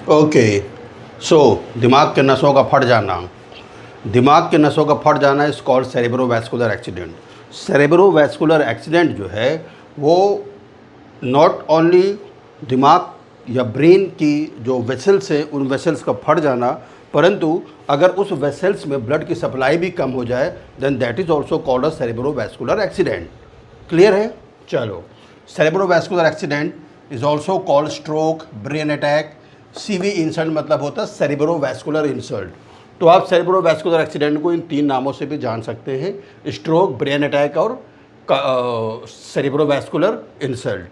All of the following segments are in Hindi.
ओके, सो दिमाग के नसों का फट जाना, दिमाग के नसों का फट जाना is called cerebrovascular accident. Cerebrovascular accident जो है वो नॉट ओनली दिमाग या ब्रेन की जो वेसल्स हैं उन वेसल्स का फट जाना, परंतु अगर उस वेसल्स में ब्लड की सप्लाई भी कम हो जाए then that is also called a cerebrovascular accident. Clear है? चलो, cerebrovascular accident is also called stroke, brain attack. CV insult मतलब होता है सेरेब्रोवैस्कुलर इंसल्ट। तो आप सेरेब्रोवैस्कुलर एक्सीडेंट को इन 3 नामों से भी जान सकते हैं, स्ट्रोक, ब्रेन अटैक और सेरेब्रोवैस्कुलर इंसल्ट।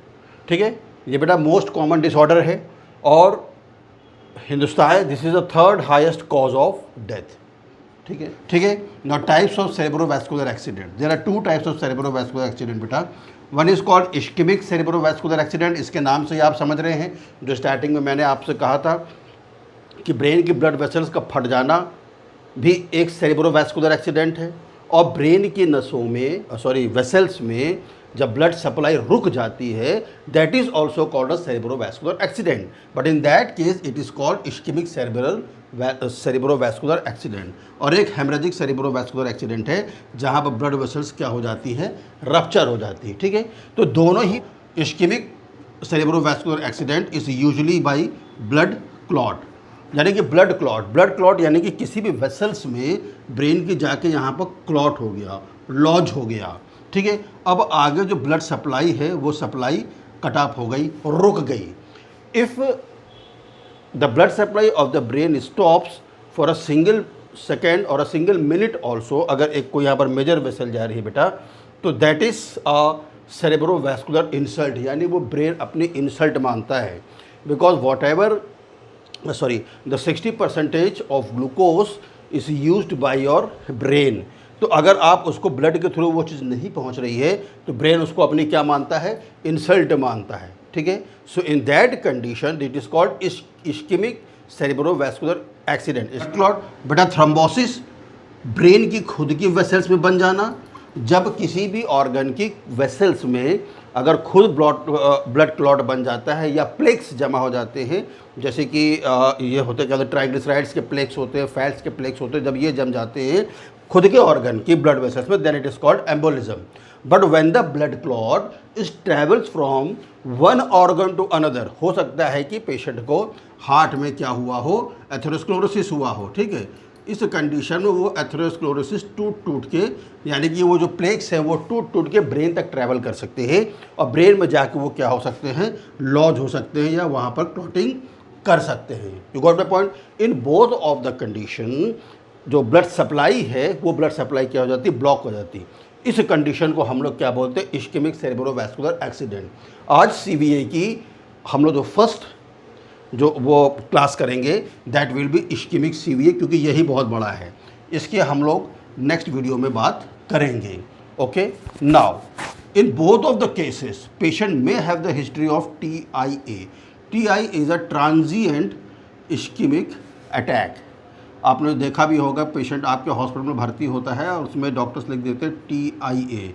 ठीक है, ये बेटा मोस्ट कॉमन डिसऑर्डर है और Hindustan this is the 3rd highest cause of death. ठीक है, ठीक है। Now types of cerebrovascular accident, there are 2 types of cerebrovascular accident बेटा। One is called ischemic cerebrovascular accident, इसके नाम से ही आप समझ रहे हैं, जो स्टार्टिंग में मैंने आपसे कहा था कि ब्रेन की ब्लड वेसल्स का फट जाना भी एक सेरेब्रोवैस्कुलर एक्सीडेंट है। और ब्रेन की नसों में वेसल्स में जब ब्लड सप्लाई रुक जाती है that is also called a cerebrovascular accident, but in that case it is called ischemic cerebrovascular accident. और एक हेमरेजिक सेरेब्रोवैस्कुलर एक्सीडेंट है जहाँ पर ब्लड वेसल्स क्या हो जाती हैं, रप्चर हो जाती है। ठीक है, तो दोनों ही ischemic cerebrovascular accident is usually by blood clot, यानी कि ब्लड क्लॉट यानी कि किसी भी वेसल्स में ब्रेन की जाके यहाँ पर क्लॉट हो गया, लॉज हो गया। ठीक है, अब आगे जो ब्लड सप्लाई है वो सप्लाई कट ऑफ हो गई, रुक गई। If the blood supply of the brain stops for a single second और अ सिंगल मिनट ऑल्सो, अगर एक कोई यहाँ पर मेजर वेसल जा रही है बेटा, तो that is a cerebrovascular insult, यानी वो ब्रेन अपनी इंसल्ट मानता है। Because what ever the 60% of glucose is used by your brain। तो अगर आप उसको ब्लड के थ्रू वो चीज़ नहीं पहुंच रही है तो ब्रेन उसको अपनी क्या मानता है, इंसल्ट मानता है। ठीक है, so in that condition it is called ischemic cerebrovascular accident. Clot बेटा थ्रोम्बोसिस, ब्रेन की खुद की वेसल्स में बन जाना, जब किसी भी ऑर्गन की वेसल्स में अगर खुद ब्लड क्लॉट बन जाता है या प्लेक्स जमा हो जाते हैं, जैसे कि ये होते क्या होते हैं, ट्राइग्लिसराइड्स के प्लेक्स होते हैं, फैट्स के प्लेक्स होते हैं, जब ये जम जाते हैं खुद के ऑर्गन की ब्लड वेसल्स में then it is called embolism. But when the blood clot is travels from one organ to another, हो सकता है कि पेशेंट को हार्ट में क्या हुआ हो, एथेरोस्क्लेरोसिस हुआ हो। ठीक है, इस कंडीशन में वो एथेरोस्क्लेरोसिस टूट के, यानी कि वो जो प्लेक्स हैं वो टूट के ब्रेन तक ट्रैवल कर सकते हैं और ब्रेन में जाके वो क्या हो सकते हैं, लॉज हो सकते हैं या वहाँ पर क्लॉटिंग कर सकते हैं। You got the point? In both of the condition जो ब्लड सप्लाई है वो ब्लड सप्लाई क्या हो जाती है, ब्लॉक हो जाती है। इस कंडीशन को हम लोग क्या बोलते हैं, इश्केमिक सेरेब्रोवैस्कुलर एक्सीडेंट। आज सीवीए की हम लोग जो फर्स्ट जो वो क्लास करेंगे दैट विल बी इश्केमिक सीवीए, क्योंकि यही बहुत बड़ा है, इसके हम लोग नेक्स्ट वीडियो में बात करेंगे। Okay, now in both of the cases patient may have the history of TIA। TIA is a transient ischaemic attack. आपने देखा भी होगा, पेशेंट आपके हॉस्पिटल में भर्ती होता है और उसमें डॉक्टर्स लिख देते हैं TIA,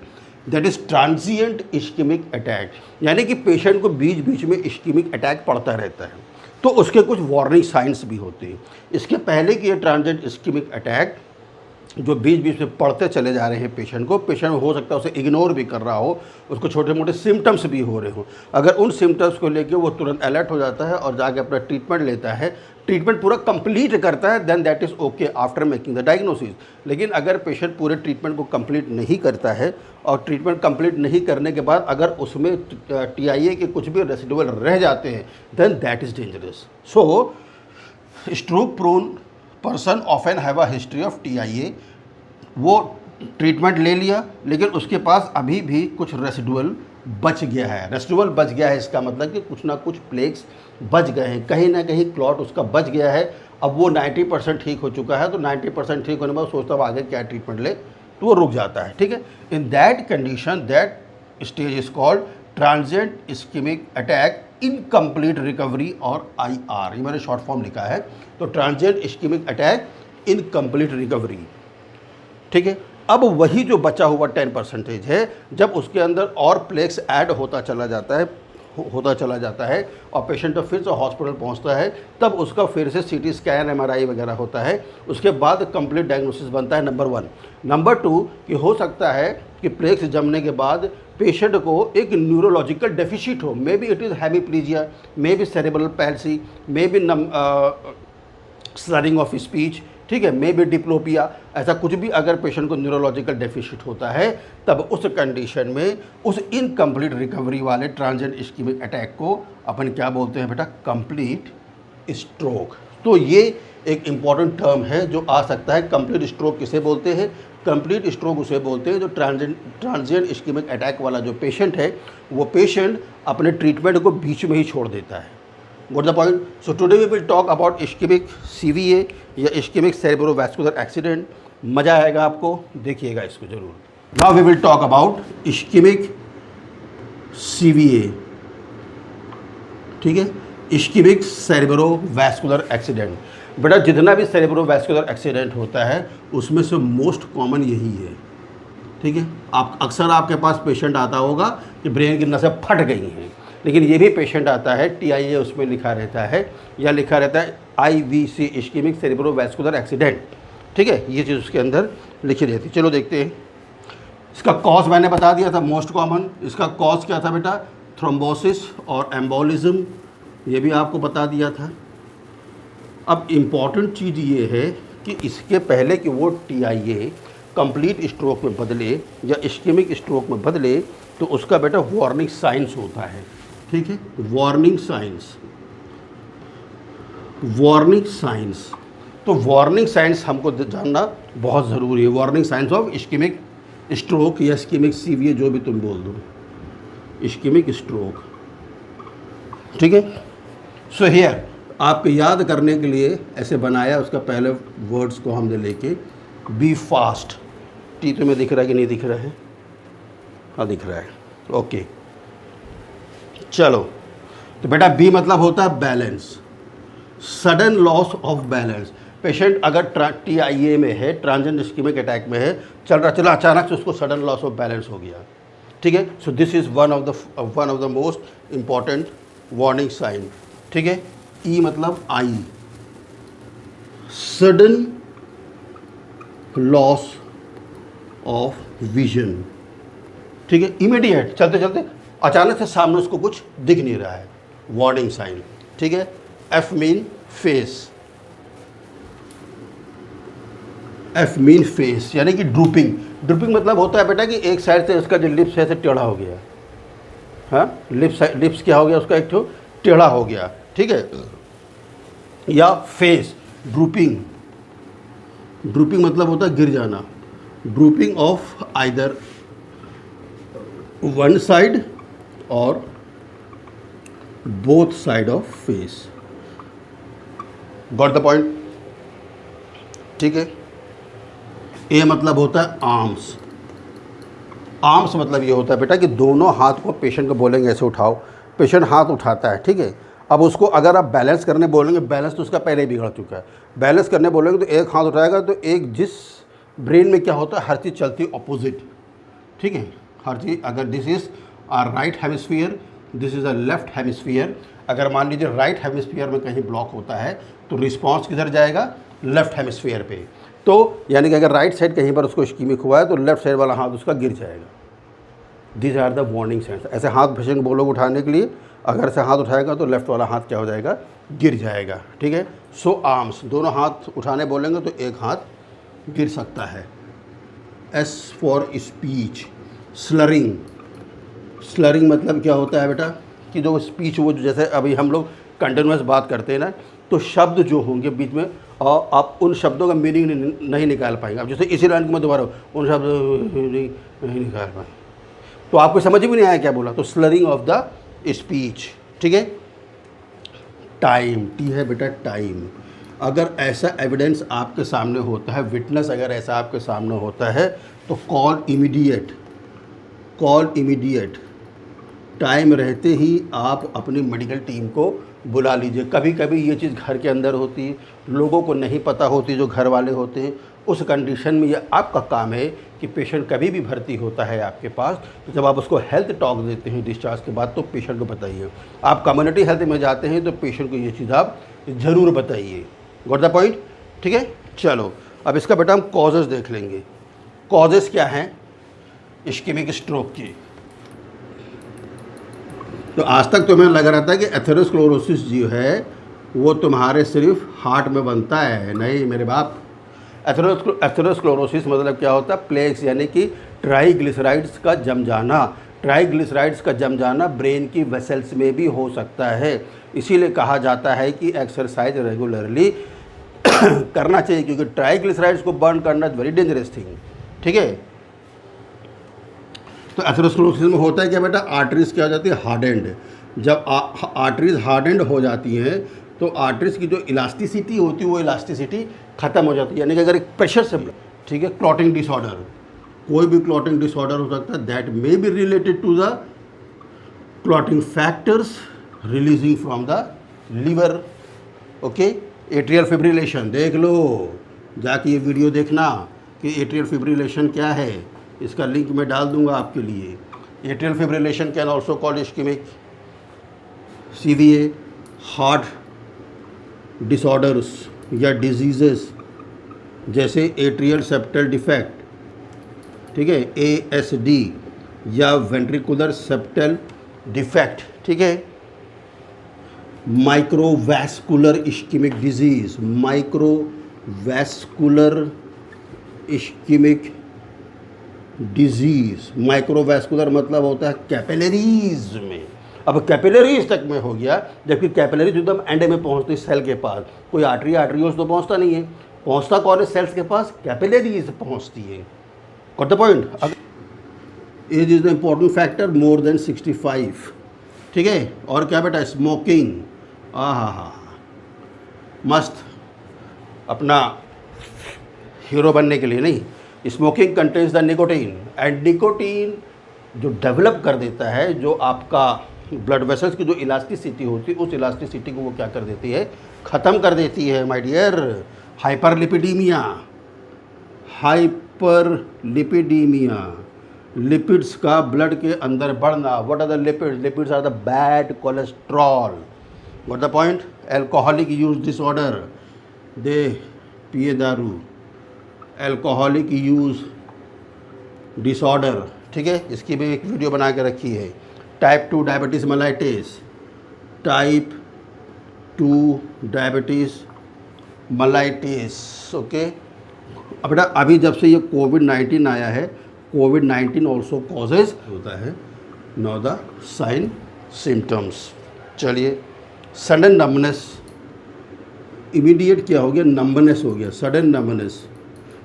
that is transient ischaemic attack, यानी कि पेशेंट को बीच बीच में इश्केमिक अटैक पड़ता रहता है, तो उसके कुछ वार्निंग साइंस भी होते हैं। इसके पहले कि ये ट्रांजिएंट इश्केमिक अटैक जो बीच बीच में पढ़ते चले जा रहे हैं पेशेंट को, पेशेंट हो सकता है उसे इग्नोर भी कर रहा हो, उसको छोटे मोटे सिम्टम्स भी हो रहे हो, अगर उन सिम्टम्स को लेके वो तुरंत अलर्ट हो जाता है और जाके अपना ट्रीटमेंट लेता है, ट्रीटमेंट पूरा कंप्लीट करता है, then that is okay after making the diagnosis. लेकिन अगर पेशेंट पूरे ट्रीटमेंट को कंप्लीट नहीं करता है और ट्रीटमेंट कंप्लीट नहीं करने के बाद अगर उसमें TIA के कुछ भी रेसिडुअल रह जाते हैं then that is dangerous. So stroke prone person often have a history of TIA। वो ट्रीटमेंट ले लिया लेकिन उसके पास अभी भी कुछ रेसिडुअल बच गया है। रेसिडुअल बच गया है इसका मतलब कि कुछ ना कुछ प्लेक्स बच गए हैं, कहीं ना कहीं क्लॉट उसका बच गया है। अब वो 90% ठीक हो चुका है, तो 90% ठीक होने के बाद सोचता हूँ आगे क्या ट्रीटमेंट ले, तो वो रुक जाता है। ठीक है, इन that condition that stage is called transient ischaemic attack incomplete recovery और IR, ये मैंने शॉर्ट फॉर्म लिखा है। तो transient ischaemic attack incomplete recovery. ठीक है, अब वही जो बचा हुआ 10% है, जब उसके अंदर और प्लेक्स ऐड होता चला जाता है, होता चला जाता है और पेशेंट फिर से हॉस्पिटल पहुंचता है, तब उसका फिर से सीटी स्कैन, एमआरआई वगैरह होता है, उसके बाद कंप्लीट डायग्नोसिस बनता है, नंबर 1। नंबर 2 कि हो सकता है कि प्लेक्स जमने के बाद पेशेंट को एक न्यूरोलॉजिकल डेफिशिट हो, maybe it is hemiplegia, maybe cerebral palsy, maybe slurring of speech, ठीक है, मे बी डिप्लोपिया, ऐसा कुछ भी अगर पेशेंट को न्यूरोलॉजिकल डेफिशिट होता है, तब उस कंडीशन में उस इनकम्प्लीट रिकवरी वाले ट्रांजिएंट इस्कीमिक अटैक को अपन क्या बोलते हैं बेटा, कंप्लीट स्ट्रोक। तो ये एक इम्पॉर्टेंट टर्म है जो आ सकता है। कंप्लीट स्ट्रोक किसे बोलते हैं? कंप्लीट स्ट्रोक उसे बोलते हैं जो ट्रांजिएंट इस्कीमिक अटैक वाला जो पेशेंट है, वो पेशेंट अपने ट्रीटमेंट को बीच में ही छोड़ देता है। Got the point? So today we will talk about ischemic CVA या ischemic cerebrovascular accident। मज़ा आएगा आपको, देखिएगा इसको जरूर। Now we will talk about ischemic CVA, ठीक है, ischemic cerebrovascular accident। बेटा जितना भी cerebrovascular accident होता है उसमें से मोस्ट कॉमन यही है, ठीक है। आप अक्सर आपके पास पेशेंट आता होगा कि ब्रेन की नसें फट गई हैं, लेकिन ये भी पेशेंट आता है TIA उसमें लिखा रहता है या लिखा रहता है IVC, इस्कीमिक सेरेब्रोवैस्कुलर एक्सीडेंट, ठीक है, ये चीज़ उसके अंदर लिखी रहती है। चलो देखते हैं। इसका कॉज मैंने बता दिया था, मोस्ट कॉमन। इसका कॉज क्या था बेटा? थ्रोम्बोसिस और एम्बोलिज्म, ये भी आपको बता दिया था। अब इम्पॉर्टेंट चीज़ ये है कि इसके पहले कि वो TIA कंप्लीट स्ट्रोक में बदले या इस्कीमिक स्ट्रोक में बदले, तो उसका बेटा वार्निंग साइंस होता है, ठीक है, वार्निंग साइंस। वार्निंग साइंस, तो वार्निंग साइंस हमको जानना बहुत ज़रूरी है। Warning science of ischaemic stroke या इस्कीमिक CVA, जो भी तुम बोल दो, इस्कीमिक स्ट्रोक, ठीक है। सो हियर आपको याद करने के लिए ऐसे बनाया, उसका पहले वर्ड्स को हमने लेके बी फास्ट। टी तुम्हें दिख रहा है कि नहीं दिख रहा है? हाँ दिख रहा है, ओके। चलो, तो बेटा बी मतलब होता है balance, sudden loss of balance. Patient अगर TIA में है, ट्रांजिएंट इस्कीमिक अटैक में है, चला अचानक से उसको सडन लॉस ऑफ बैलेंस हो गया, ठीक है। So this is one of the most important warning sign, ठीक है। ई मतलब eye, sudden loss of vision, ठीक है, इमीडिएट, चलते चलते अचानक से सामने उसको कुछ दिख नहीं रहा है, वार्निंग साइन, ठीक है। F mean face, F mean face यानी कि ड्रूपिंग। ड्रूपिंग मतलब होता है बेटा कि एक साइड से उसका जो लिप्स है टेढ़ा हो गया, हाँ, लिप्स क्या हो गया उसका, एक तो टेढ़ा हो गया, ठीक है। या फेस ड्रूपिंग, ड्रूपिंग मतलब होता है गिर जाना, drooping of either one side और both side of face. Got the point, ठीक है। ए मतलब होता है आर्म्स। आर्म्स मतलब ये होता है बेटा कि दोनों हाथ को पेशेंट को बोलेंगे ऐसे उठाओ, पेशेंट हाथ उठाता है, ठीक है। अब उसको अगर आप बैलेंस करने बोलेंगे, बैलेंस तो उसका पहले ही बिगड़ चुका है, बैलेंस करने बोलेंगे तो एक हाथ उठाएगा तो एक, जिस ब्रेन में क्या होता है हर चीज़ चलती है ऑपोजिट, ठीक है, हर चीज़। अगर this is a right hemisphere, this is a left hemisphere, अगर मान लीजिए राइट हेमिस्फीयर में कहीं ब्लॉक होता है तो रिस्पॉन्स किधर जाएगा? लेफ्ट हेमिस्फीयर पे। तो यानी कि अगर राइट साइड कहीं पर उसको इस्कीमिक हुआ है तो लेफ्ट साइड वाला हाथ उसका गिर जाएगा। This are the warning signs. ऐसे हाथ पेशेंट को बोलोगे उठाने के लिए, अगर ऐसे हाथ उठाएगा तो लेफ्ट वाला हाथ क्या हो जाएगा? गिर जाएगा, ठीक है। सो आर्म्स, दोनों हाथ उठाने बोलेंगे तो एक हाथ गिर सकता है। S for speech, slurring. Slurring मतलब क्या होता है बेटा कि जो स्पीच, वो जैसे अभी हम लोग कंटिन्यूस बात करते हैं ना, तो शब्द जो होंगे बीच में और आप उन शब्दों का मीनिंग नहीं निकाल पाएंगे। अब जैसे इसी लाइन को मैं दोबारा उन शब्द नहीं निकाल पाए तो आपको समझ भी नहीं आया क्या बोला, तो स्लरिंग ऑफ द स्पीच, ठीक है। टाइम, टी है बेटा टाइम। अगर ऐसा एविडेंस आपके सामने होता है, विटनेस अगर ऐसा आपके सामने होता है तो call immediate, call immediate. Time रहते ही आप अपनी मेडिकल टीम को बुला लीजिए। कभी कभी ये चीज़ घर के अंदर होती है, लोगों को नहीं पता होती, जो घर वाले होते हैं उस कंडीशन में ये आपका काम है कि पेशेंट कभी भी भर्ती होता है आपके पास, तो जब आप उसको हेल्थ टॉक देते हैं डिस्चार्ज के बाद, तो पेशेंट को बताइए। आप कम्युनिटी हेल्थ में जाते हैं तो पेशेंट को ये चीज़ आप ज़रूर बताइए। Got the point? ठीक है, चलो अब इसका बेटा हम कॉजेज़ देख लेंगे। कॉजेज़ क्या हैं इश्केमिक स्ट्रोक की? तो आज तक तुम्हें लग रहा था कि एथेरोस्क्लेरोसिस जो है वो तुम्हारे सिर्फ हार्ट में बनता है। नहीं मेरे बाप, एथेरोस्क्लेरोसिस मतलब क्या होता है? प्लेक्स यानी कि ट्राइग्लिसराइड्स का जम जाना। ट्राइग्लिसराइड्स का जम जाना ब्रेन की वेसल्स में भी हो सकता है। इसीलिए कहा जाता है कि एक्सरसाइज रेगुलरली करना चाहिए, क्योंकि ट्राइग्लिसराइड्स को बर्न करना इज वेरी डेंजरस थिंग। ठीक है, तो एथेरोस्क्लेरोसिस में होता है क्या बेटा? आर्टरीज क्या हो जाती है? हार्डेंड। जब आर्टरीज हार्डेंड हो जाती हैं तो आर्टरीज की जो इलास्टिसिटी होती है वो इलास्टिसिटी ख़त्म हो जाती है, यानी कि अगर एक प्रेशर से, ठीक है, क्लॉटिंग डिसऑर्डर, कोई भी क्लॉटिंग डिसऑर्डर हो सकता है, that may be related to the clotting factors releasing from the liver. Okay, atrial fibrillation देख लो, जाके ये वीडियो देखना कि एट्रियल फिब्रिलेशन क्या है, इसका लिंक मैं डाल दूंगा आपके लिए। Atrial fibrillation can also called ischaemic CVA, heart disorders या डिजीज़ेस जैसे एट्रियल सेप्टल डिफेक्ट, ठीक है, ASD या वेंट्रिकुलर सेप्टल डिफेक्ट, ठीक है, microvascular ischaemic disease, microvascular ischaemic disease. Microvascular मतलब होता है कैपिलरीज में। अब कैपिलरीज तक में हो गया, जबकि कैपिलरीज एकदम एंड में पहुंचती सेल के पास। कोई आर्टरीज तो पहुंचता नहीं है, पहुंचता कौन है? सेल्स के पास कैपिलरीज पहुंचती है। Got the point? Age is the important factor, more than 65, ठीक है। और क्या बेटा? स्मोकिंग, हाँ, मस्त, अपना हीरो बनने के लिए नहीं। Smoking contains the nicotine, and nicotine जो डेवलप कर देता है, जो आपका ब्लड वेसल्स की जो इलास्टिसिटी होती है, उस इलास्टिसिटी को वो क्या कर देती है? ख़त्म कर देती है my dear. Hyperlipidemia, hyperlipidemia, lipids का ब्लड के अंदर बढ़ना। What are the lipids? Lipids are the bad cholesterol. What the point? Alcoholic use disorder, दे पिए दारू, एल्कोहलिक यूज डिसऑर्डर, ठीक है, इसकी भी एक वीडियो बना के रखी है। Type 2 diabetes mellitus, type 2 diabetes mellitus, okay. अब बेटा अभी जब से ये कोविड-19 आया है, कोविड-19 ऑल्सो कॉजेज होता है। Now the sign symptoms. चलिए, सडन नंबनेस, इमीडिएट क्या हो गया? नंबनेस हो गया, सडन नंबनेस।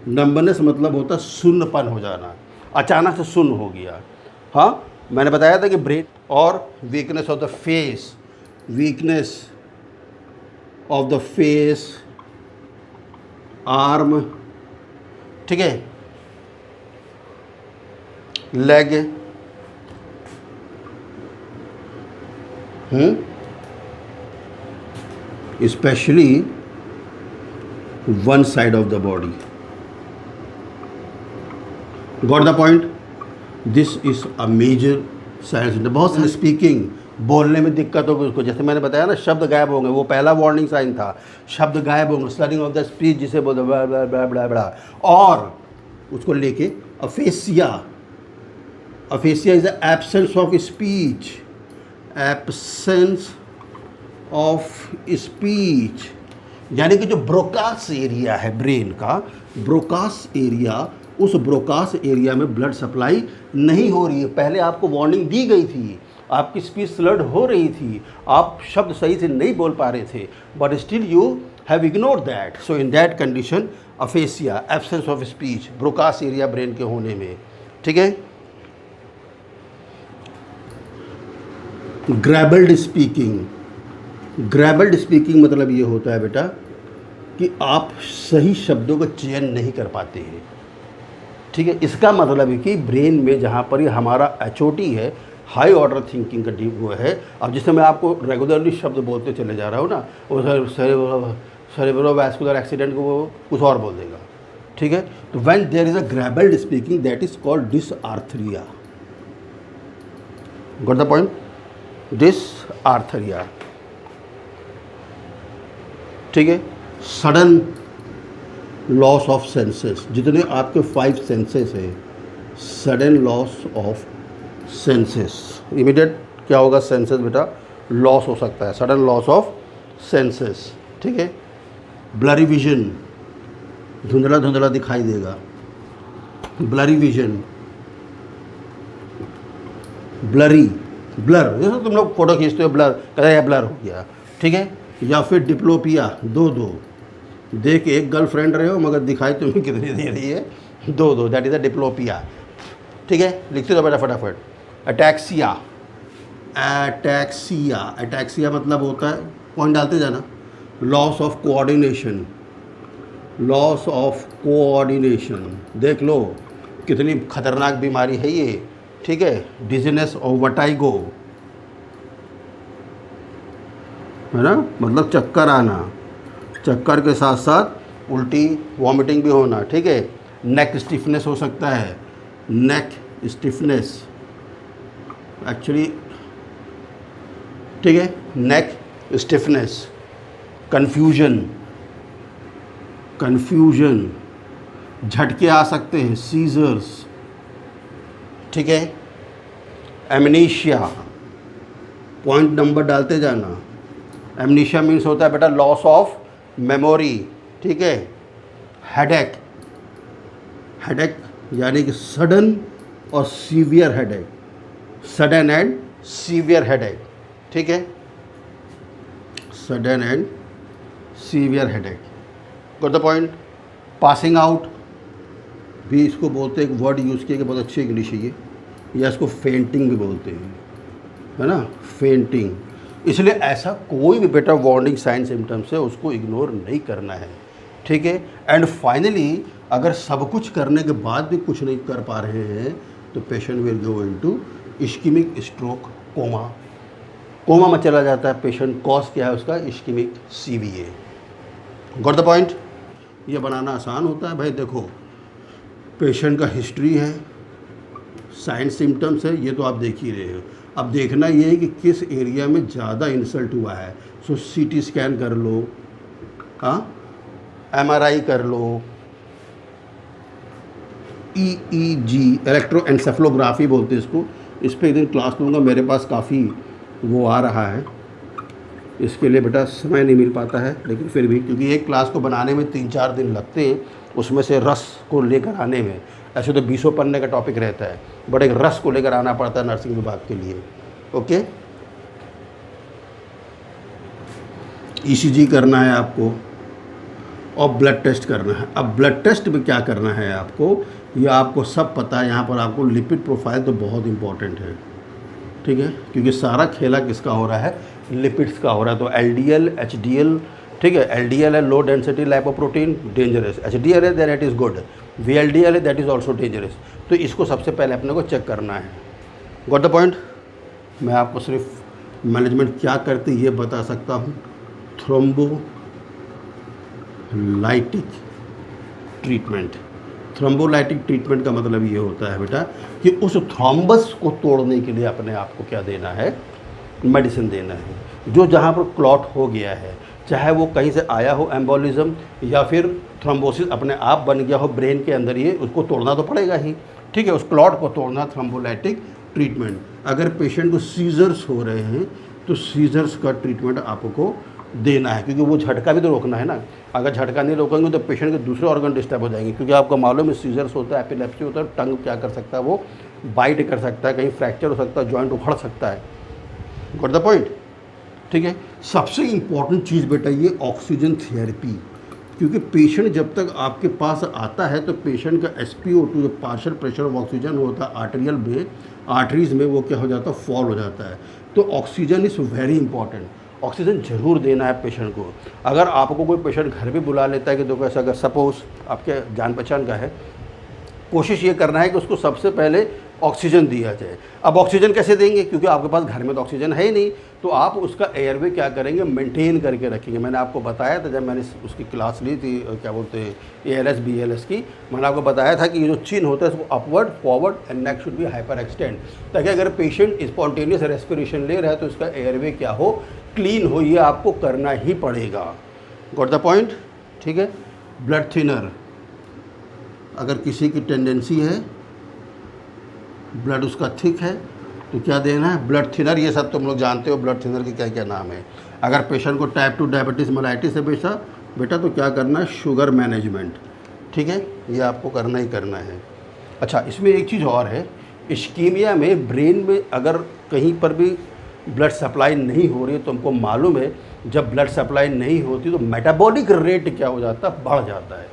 नंबनेस मतलब होता है सुन्नपन हो जाना, अचानक से सुन्न हो गया। हाँ, मैंने बताया था कि ब्रेन और weakness of the face, weakness of the face, arm, ठीक है, leg, specially one side of the body. Got the point? This is a major signs. बहुत सारे स्पीकिंग, बोलने में दिक्कत होगी उसको, जैसे मैंने बताया ना, शब्द गायब होंगे, वो पहला वार्निंग साइन था। शब्द गायब होंगे, स्लरिंग ऑफ द स्पीच जिसे बोलते बड़ा बड़ा बड़ा बड़ा। और उसको लेके aphasia, aphasia is the absence of speech, absence of speech, यानी कि जो ब्रोकास एरिया है ब्रेन का, ब्रोकास एरिया, उस ब्रोकास एरिया में ब्लड सप्लाई नहीं हो रही है। पहले आपको वार्निंग दी गई थी, आपकी स्पीच स्लर्ड हो रही थी, आप शब्द सही से नहीं बोल पा रहे थे, but still you have ignored that. So in that condition aphasia, absence of speech, Broca's area brain के होने में, ठीक है। ग्रैबल्ड स्पीकिंग, ग्रैबल्ड स्पीकिंग मतलब ये होता है बेटा कि आप सही शब्दों का चयन नहीं कर पाते हैं, ठीक है। इसका मतलब है कि ब्रेन में जहाँ पर ये हमारा HOT है, हाई ऑर्डर थिंकिंग का डीप वो है। अब जिससे मैं आपको रेगुलरली शब्द बोलते चले जा रहा हूँ ना, वो सेरेब्रोवैस्कुलर एक्सीडेंट को वो कुछ और बोल देगा, ठीक है। तो when there is a garbled speaking that is called dysarthria. Got the point? Dysarthria, ठीक है। सडन लॉस ऑफ सेंसेस, जितने आपके 5 सेंसेस है, sudden loss of senses, immediate क्या होगा, सेंसेस बेटा लॉस हो सकता है, सडन लॉस ऑफ सेंसेस, ठीक है। ब्लरी विजन, धुंधला धुंधला दिखाई देगा, ब्लरी विजन, ब्लरी, ब्लर, जैसे तुम लोग फोटो खींचते हो ब्लर, कहते हैं ब्लर हो गया, ठीक है। या फिर डिप्लोपिया, दो देख एक गर्लफ्रेंड रहे हो मगर दिखाई तुम्हें कितनी दे रही है, दो, दैट इज अ डिप्लोपिया, ठीक है। लिखते रहो बेटा फटाफट। अटैक्सिया, अटैक्सिया मतलब होता है, पॉइंट डालते जाना, loss of coordination, loss of coordination, देख लो कितनी खतरनाक बीमारी है ये, ठीक है। डिजीनेस ऑफ वर्टाइगो, है ना, मतलब चक्कर आना, चक्कर के साथ साथ उल्टी वॉमिटिंग भी होना, ठीक है। नेक स्टिफनेस हो सकता है, नेक स्टिफनेस एक्चुअली, ठीक है, नेक स्टिफनेस, कन्फ्यूजन, झटके आ सकते हैं, सीजर्स, ठीक है। एमनीशिया, पॉइंट नंबर डालते जाना। एमनीशिया मीन्स होता है बेटा लॉस ऑफ मेमोरी, ठीक है। हेडेक, हेडेक यानी कि सडन और severe headache, sudden and severe headache, ठीक है, sudden and severe headache. Got the point? Passing out भी इसको बोलते हैं, एक वर्ड यूज़ किया कि बहुत अच्छी इंग्लिश है ये, या इसको फेंटिंग भी बोलते हैं, है ना, फेंटिंग। इसलिए ऐसा कोई भी बेटा वार्निंग साइन सिम्टम्स है उसको इग्नोर नहीं करना है, ठीक है। एंड फाइनली अगर सब कुछ करने के बाद भी कुछ नहीं कर पा रहे हैं तो patient will go into ischemic stroke, coma में चला जाता है पेशेंट। कॉज क्या है उसका? Ischemic CVA। Got the point? ये बनाना आसान होता है भाई, देखो पेशेंट का हिस्ट्री है, साइन सिम्टम्स है, ये तो आप देख ही रहे हो। अब देखना ये है कि किस एरिया में ज़्यादा इंसल्ट हुआ है। सो CT स्कैन कर लो, हाँ, MRI कर लो, EEG इलेक्ट्रोएन्सेफलोग्राफी बोलते हैं इसको, इस पर एक दिन क्लास लूँगा, मेरे पास काफ़ी वो आ रहा है, इसके लिए बेटा समय नहीं मिल पाता है, लेकिन फिर भी क्योंकि एक क्लास को बनाने में 3-4 दिन लगते हैं, उसमें से रस को लेकर आने में, ऐसे तो 20 पन्ने का टॉपिक रहता है, बट एक रस को लेकर आना पड़ता है नर्सिंग विभाग के लिए। ओके, ECG करना है आपको और ब्लड टेस्ट करना है। अब ब्लड टेस्ट में क्या करना है आपको, यह आपको सब पता है। यहाँ पर आपको लिपिड प्रोफाइल तो बहुत इंपॉर्टेंट है, ठीक है, क्योंकि सारा खेला किसका हो रहा है, लिपिड्स का हो रहा है। तो LDL, HDL, ठीक है, LDL है low density lipoprotein, dangerous, HDL है दैट इज़ गुड, VLDL है दैट इज़ ऑल्सो डेंजरस। तो इसको सबसे पहले अपने को चेक करना है। Got the point? मैं आपको सिर्फ मैनेजमेंट क्या करती ये बता सकता हूँ। थ्रोम्बोलाइटिक ट्रीटमेंट, थ्रोम्बोलाइटिक ट्रीटमेंट का मतलब ये होता है बेटा कि उस थ्रोम्बस को तोड़ने के लिए अपने आप को क्या देना है, मेडिसिन देना है। जो जहाँ पर क्लॉट हो गया है, चाहे वो कहीं से आया हो एम्बोलिज्म, या फिर थ्रोम्बोसिस अपने आप बन गया हो ब्रेन के अंदर, ये उसको तोड़ना तो पड़ेगा ही, ठीक है, उस क्लॉट को तोड़ना, थ्रोम्बोलाइटिक ट्रीटमेंट। अगर पेशेंट को सीजर्स हो रहे हैं तो सीजर्स का ट्रीटमेंट आपको देना है, क्योंकि वो झटका भी तो रोकना है ना। अगर झटका नहीं रोकेंगे तो पेशेंट के दूसरे ऑर्गन डिस्टर्ब हो जाएंगे, क्योंकि आपको मालूम है सीजर्स होता है, एपिलेप्सी होता है, टंग क्या कर सकता है, वो बाइट कर सकता है, कहीं फ्रैक्चर हो सकता है, जॉइंट उखड़ सकता है। Got the point? ठीक है। सबसे इम्पॉर्टेंट चीज़ बेटा ये ऑक्सीजन थेरेपी, क्योंकि पेशेंट जब तक आपके पास आता है तो पेशेंट का SpO2 जो पार्शियल प्रेशर ऑफ ऑक्सीजन होता है आर्टेरियल में, आर्टरीज में, वो क्या हो जाता है, फॉल हो जाता है। तो oxygen is very important, oxygen ज़रूर देना है पेशेंट को। अगर आपको कोई पेशेंट घर भी बुला लेता है कि देखो ऐसा, अगर सपोज़ आपके जान पहचान का है, कोशिश ये करना है कि उसको सबसे पहले ऑक्सीजन दिया जाए। अब ऑक्सीजन कैसे देंगे, क्योंकि आपके पास घर में तो ऑक्सीजन है ही नहीं, तो आप उसका एयरवे क्या करेंगे, मेंटेन करके रखेंगे। मैंने आपको बताया था जब मैंने उसकी क्लास ली थी, क्या बोलते हैं, ALS BLS की, मैंने आपको बताया था कि ये जो चिन होता है इसको upward, forward and neck should be hyper extend, ताकि अगर पेशेंट स्पॉन्टेनियस रेस्पिरेशन ले रहा है तो उसका एयरवे क्या हो, क्लीन हो। ये आपको करना ही पड़ेगा। Got the point? ठीक है। ब्लड थिनर, अगर किसी की टेंडेंसी है ब्लड उसका थिक है तो क्या देना है, ब्लड थिनर। ये सब तुम लोग जानते हो ब्लड थिनर के क्या क्या नाम है। अगर पेशेंट को टाइप 2 डायबिटीज़ मेलाइटिस है बेटा तो क्या करना है, शुगर मैनेजमेंट। ठीक है, ये आपको करना ही करना है। अच्छा, इसमें एक चीज़ और है, इस्कीमिया में ब्रेन में अगर कहीं पर भी ब्लड सप्लाई नहीं हो रही है तो हमको मालूम है जब ब्लड सप्लाई नहीं होती तो मेटाबॉलिक रेट क्या हो जाता है, बढ़ जाता है।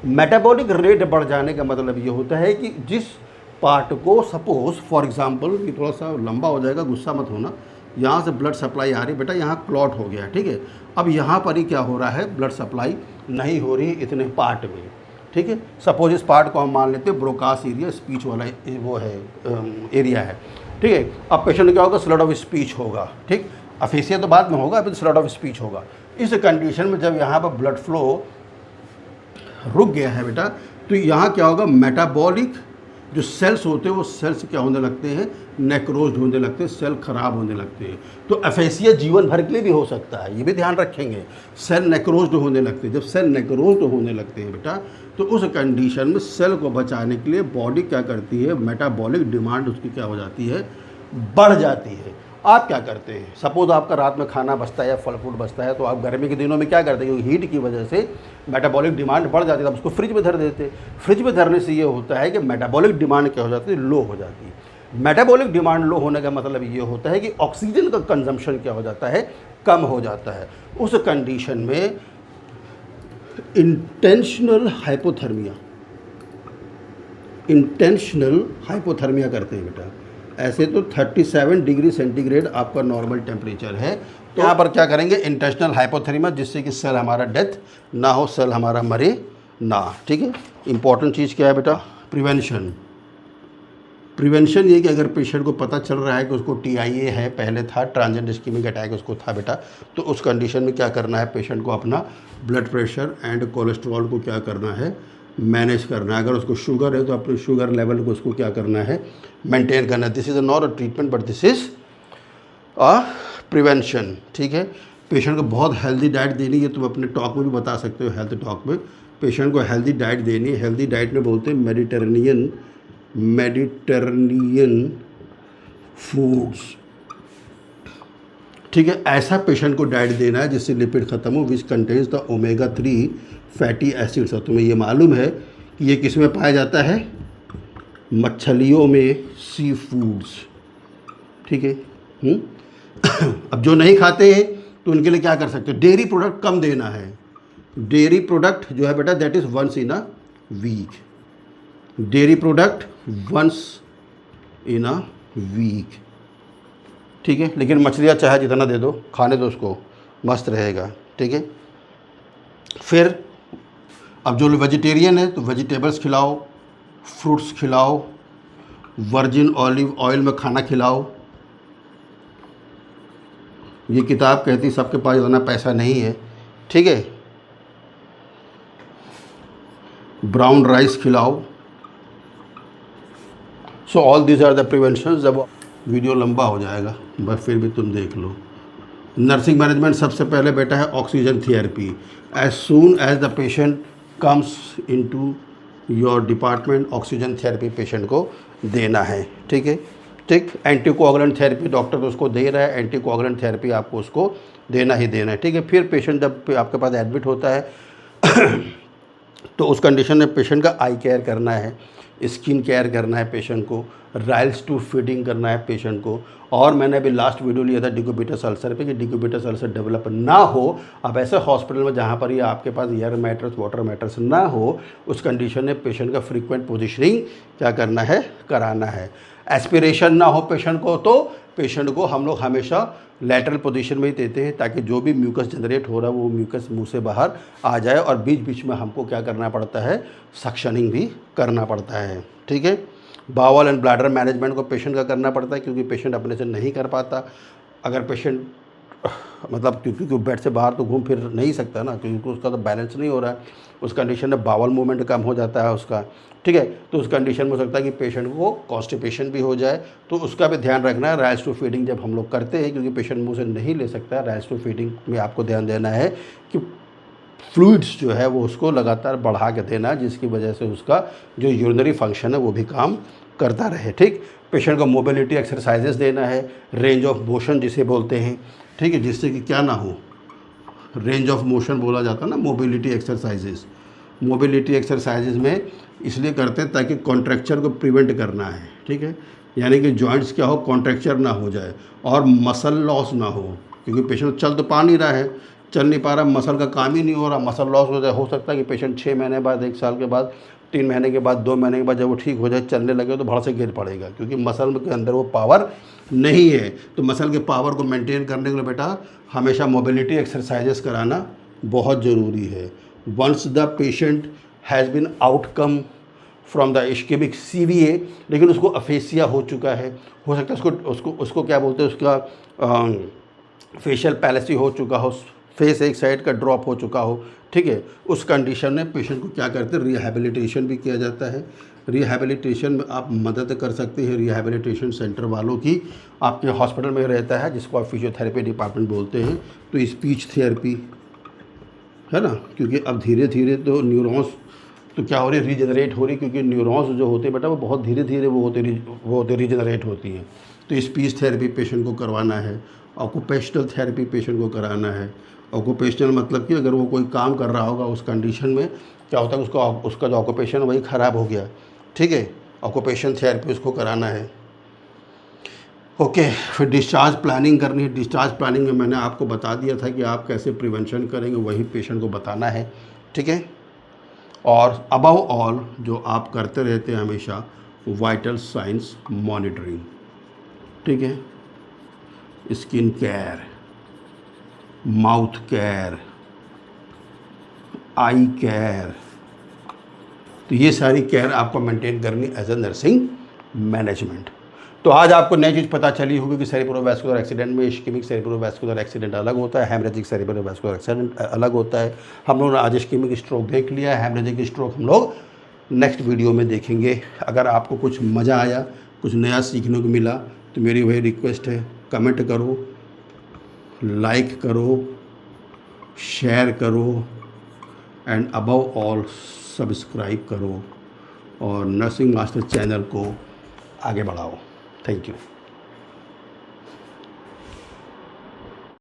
मेटाबॉलिक रेट बढ़ जाने का मतलब ये होता है कि जिस पार्ट को, सपोज फॉर एग्जांपल, ये थोड़ा सा लंबा हो जाएगा, गुस्सा मत होना, यहाँ से ब्लड सप्लाई आ रही है बेटा, यहाँ क्लॉट हो गया, ठीक है। अब यहाँ पर ही क्या हो रहा है, ब्लड सप्लाई नहीं हो रही इतने पार्ट में, ठीक है। सपोज इस पार्ट को हम मान लेते हैं ब्रोकास एरिया, स्पीच वाला वो है एरिया है, ठीक है। अब पेशेंट क्या होगा, स्लट ऑफ स्पीच होगा, ठीक। अफेसिया तो बाद में होगा, फिर स्लट ऑफ स्पीच होगा। इस कंडीशन में जब यहाँ पर ब्लड फ्लो रुक गया है बेटा, तो यहाँ क्या होगा, मेटाबॉलिक जो सेल्स होते हैं वो सेल्स क्या होने लगते हैं, नेक्रोज होने लगते हैं, सेल खराब होने लगते हैं। तो एफेसिया जीवन भर के लिए भी हो सकता है, ये भी ध्यान रखेंगे। सेल नेक्रोज होने लगते हैं, जब सेल नेक्रोज होने लगते हैं बेटा, तो उस कंडीशन में सेल को बचाने के लिए बॉडी क्या करती है, मेटाबॉलिक डिमांड उसकी क्या हो जाती है, बढ़ जाती है। आप क्या करते हैं, सपोज आपका रात में खाना बचता है या फल फ्रूट बचता है, तो आप गर्मी के दिनों में क्या करते हैं, क्योंकि हीट की वजह से मेटाबॉलिक डिमांड बढ़ जाती है, तब उसको फ्रिज में धर देते। फ्रिज में धरने से ये होता है कि मेटाबॉलिक डिमांड क्या हो जाती है, लो हो जाती है। मेटाबॉलिक डिमांड लो होने का मतलब ये होता है कि ऑक्सीजन का कंजम्पशन क्या हो जाता है, कम हो जाता है। उस कंडीशन में इंटेंशनल हाइपोथर्मिया करते हैं बेटा। ऐसे तो 37 डिग्री सेंटीग्रेड आपका नॉर्मल टेम्परेचर है, तो यहाँ पर क्या करेंगे, इंटेंशनल हाइपोथर्मिया, जिससे कि सेल हमारा डेथ ना हो, सेल हमारा मरे ना, ठीक है। इंपॉर्टेंट चीज़ क्या है बेटा, प्रिवेंशन ये कि अगर पेशेंट को पता चल रहा है कि उसको TIA है, पहले था ट्रांजिएंट इस्केमिक अटैक उसको था बेटा, तो उस कंडीशन में क्या करना है, पेशेंट को अपना ब्लड प्रेशर एंड कोलेस्ट्रॉल को क्या करना है, मैनेज करना है। अगर उसको शुगर है तो अपने शुगर लेवल को उसको क्या करना है, मेंटेन करना है। This is not a treatment but this is a prevention, ठीक है। पेशेंट को बहुत हेल्दी डाइट देनी है, तुम अपने टॉक में भी बता सकते हो, हेल्थ टॉक में पेशेंट को हेल्दी डाइट देनी है। हेल्दी डाइट में बोलते हैं मेडिटेरेनियन फूड्स, ठीक है। ऐसा पेशेंट को डाइट देना है जिससे लिपिड खत्म हो, which contains the omega 3 fatty acids. और तुम्हें ये मालूम है कि ये किस में पाया जाता है, मछलियों में, सी फूड्स, ठीक है। अब जो नहीं खाते हैं तो उनके लिए क्या कर सकते हो, डेयरी प्रोडक्ट कम देना है। डेयरी प्रोडक्ट जो है बेटा, that is once in a week, dairy product once in a week, ठीक है। लेकिन मछलियाँ चाहे जितना दे दो, खाने दो उसको, मस्त रहेगा, ठीक है। फिर अब जो वेजिटेरियन है तो वेजिटेबल्स खिलाओ, फ्रूट्स खिलाओ, वर्जिन ऑलिव ऑयल में खाना खिलाओ। ये किताब कहती सबके पास इतना पैसा नहीं है, ठीक है। ब्राउन राइस खिलाओ। So all these are the prevention. जब वीडियो लंबा हो जाएगा बस फिर भी तुम देख लो। नर्सिंग मैनेजमेंट सबसे पहले बेटा है oxygen therapy. As soon as the patient comes into your department, oxygen therapy patient को देना है, ठीक है, ठीक। एंटीकोआगुलेंट थेरेपी डॉक्टर तो उसको दे रहा है, एंटीकोआगुलेंट थेरेपी आपको उसको देना ही देना है, ठीक है। फिर पेशेंट जब आपके पास एडमिट होता है तो उस कंडीशन में पेशेंट का आई केयर करना है, स्किन केयर करना है पेशेंट को, राइल्स टू फीडिंग करना है पेशेंट को। और मैंने अभी लास्ट वीडियो लिया था डिक्यूबिटस अल्सर पे कि डिक्यूबिटस अल्सर डेवलप ना हो। अब ऐसे हॉस्पिटल में जहाँ पर ये आपके पास एयर मैटर्स, वाटर मैटर्स ना हो, उस कंडीशन में पेशेंट का फ्रीक्वेंट पोजिशनिंग क्या करना है, कराना है। एस्पिरेशन ना हो पेशेंट को, तो पेशेंट को हम लोग हमेशा लैटरल पोजीशन में ही देते हैं ताकि जो भी म्यूकस जनरेट हो रहा है वो म्यूकस मुंह से बाहर आ जाए। और बीच बीच में हमको क्या करना पड़ता है, सक्शनिंग भी करना पड़ता है, ठीक है। बावल एंड ब्लैडर मैनेजमेंट को पेशेंट का करना पड़ता है, क्योंकि पेशेंट अपने से नहीं कर पाता। अगर पेशेंट मतलब क्योंकि बेड से बाहर तो घूम फिर नहीं सकता ना, क्योंकि उसका तो बैलेंस नहीं हो रहा है, उस कंडीशन में बावल मूवमेंट कम हो जाता है उसका, ठीक है। तो उस कंडीशन में हो सकता है कि पेशेंट को कॉन्स्टिपेशन भी हो जाए, तो उसका भी ध्यान रखना है। राइज टू फीडिंग जब हम लोग करते हैं, क्योंकि पेशेंट मुँह से नहीं ले सकता है, राइज टू फीडिंग में आपको ध्यान देना है कि फ्लूइड्स जो है वो उसको लगातार बढ़ा के देना, जिसकी वजह से उसका जो यूरिनरी फंक्शन है वो भी काम करता रहे, ठीक। पेशेंट को मोबिलिटी एक्सरसाइजेस देना है, रेंज ऑफ मोशन जिसे बोलते हैं, ठीक है, जिससे कि क्या ना हो, रेंज ऑफ मोशन बोला जाता है ना मोबिलिटी एक्सरसाइजेस। मोबिलिटी एक्सरसाइजेज में इसलिए करते हैं ताकि कॉन्ट्रैक्चर को प्रिवेंट करना है, ठीक है, यानी कि जॉइंट्स क्या हो, कॉन्ट्रैक्चर ना हो जाए और मसल लॉस ना हो, क्योंकि पेशेंट चल तो पा नहीं रहा है, चल नहीं पा रहा, मसल का काम ही नहीं हो रहा, मसल लॉस हो जाए। हो सकता है कि पेशेंट 6 महीने बाद, 1 साल के बाद, 3 महीने के बाद, 2 महीने के बाद जब वो ठीक हो जाए, चलने लगे तो भड़ से गिर पड़ेगा, क्योंकि मसल के अंदर वो पावर नहीं है। तो मसल के पावर को मेंटेन करने के लिए बेटा हमेशा मोबिलिटी एक्सरसाइजेस कराना बहुत ज़रूरी है। Once the patient has been outcome from the ischemic CVA, लेकिन उसको अफेसिया हो चुका है, हो सकता है उसको क्या बोलते हैं, उसका फेशियल पैलेसी हो चुका हो, फेस एक साइड का ड्रॉप हो चुका हो, ठीक है। उस कंडीशन में पेशेंट को क्या करते हैं, रिहैबिलिटेशन भी किया जाता है। रिहैबिलिटेशन में आप मदद कर सकते हैं रिहैबिलिटेशन सेंटर वालों की, आपके हॉस्पिटल में रहता है, जिसको आप फिजियोथेरेपी डिपार्टमेंट बोलते हैं। तो स्पीच थेरेपी है ना, क्योंकि अब धीरे धीरे तो न्यूरॉन्स तो क्या हो रही है, रीजनरेट हो रही, क्योंकि न्यूरॉन्स जो होते हैं बेटा वो बहुत धीरे धीरे वो होते रीजनरेट होती हैं। तो स्पीच थेरेपी पेशेंट को करवाना है, ऑक्यूपेशनल थेरेपी पेशेंट को कराना है। ऑक्यूपेशनल मतलब कि अगर वो कोई काम कर रहा होगा उस कंडीशन में क्या होता है, उसका जो ऑक्यूपेशन वही ख़राब हो गया, ठीक है, ऑक्यूपेशन थेरेपी उसको कराना है। ओके, फिर डिस्चार्ज प्लानिंग करनी है। डिस्चार्ज प्लानिंग में मैंने आपको बता दिया था कि आप कैसे प्रिवेंशन करेंगे, वही पेशेंट को बताना है, ठीक है। और अबव ऑल जो आप करते रहते हैं हमेशा, वाइटल साइंस मॉनिटरिंग, ठीक है, स्किन केयर, माउथ केयर, आई केयर, तो ये सारी केयर आपको मेंटेन करनी एज ए नर्सिंग मैनेजमेंट। तो आज आपको नई चीज़ पता चली होगी कि सेरेब्रोवैस्कुलर एक्सीडेंट में इश्केमिक सेरेब्रोवैस्कुलर एक्सीडेंट अलग होता है, हेमरेजिक सेरेब्रोवैस्कुलर एक्सीडेंट अलग होता है। हम लोगों ने आज इश्केमिक स्ट्रोक देख लिया है, हेमरेजिक स्ट्रोक हम लोग नेक्स्ट वीडियो में देखेंगे। अगर आपको कुछ मज़ा आया, कुछ नया सीखने को मिला, तो मेरी वही रिक्वेस्ट है, कमेंट करो, लाइक करो, शेयर करो एंड अबव ऑल सब्सक्राइब करो और नर्सिंग मास्टर चैनल को आगे बढ़ाओ। Thank you.